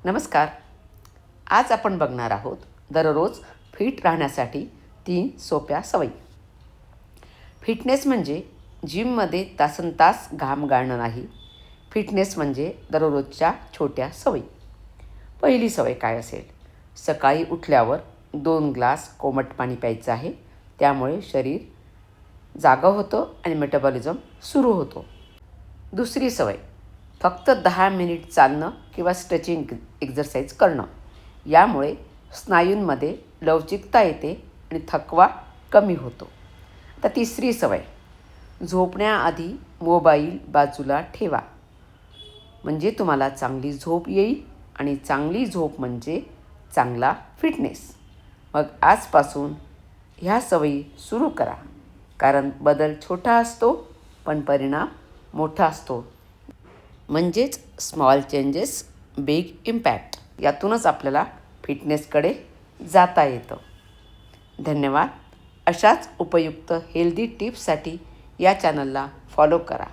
नमस्कार. आज आपण बघणार आहोत दररोज फिट राहण्यासाठी 3 सोप्या सवयी. फिटनेस म्हणजे जिममध्ये तासनतास घाम गाळणं नाही. फिटनेस म्हणजे दररोजच्या छोट्या सवयी. पहिली सवय काय असेल? सकाळी उठल्यावर 2 ग्लास कोमट पाणी प्यायचं आहे. त्यामुळे शरीर जागं होतं आणि मेटाबॉलिझम सुरू होतो. दुसरी सवय, फक्त 10 मिनिट चालणं किंवा स्ट्रेचिंग एक्झरसाईज करणं. यामुळे स्नायूंमध्ये लवचिकता येते आणि थकवा कमी होतो. आता तिसरी सवय, झोपण्याआधी मोबाईल बाजूला ठेवा. म्हणजे तुम्हाला चांगली झोप येईल आणि चांगली झोप म्हणजे चांगला फिटनेस. मग आजपासून ह्या सवयी सुरू करा. कारण बदल छोटा असतो पण परिणाम मोठा असतो. म्हणजेच स्मॉल चेंजेस बिग इम्पॅक्ट. यातूनच आपल्याला फिटनेसकडे जाता येतं. धन्यवाद. अशाच उपयुक्त हेल्दी टिप्ससाठी या चॅनलला फॉलो करा.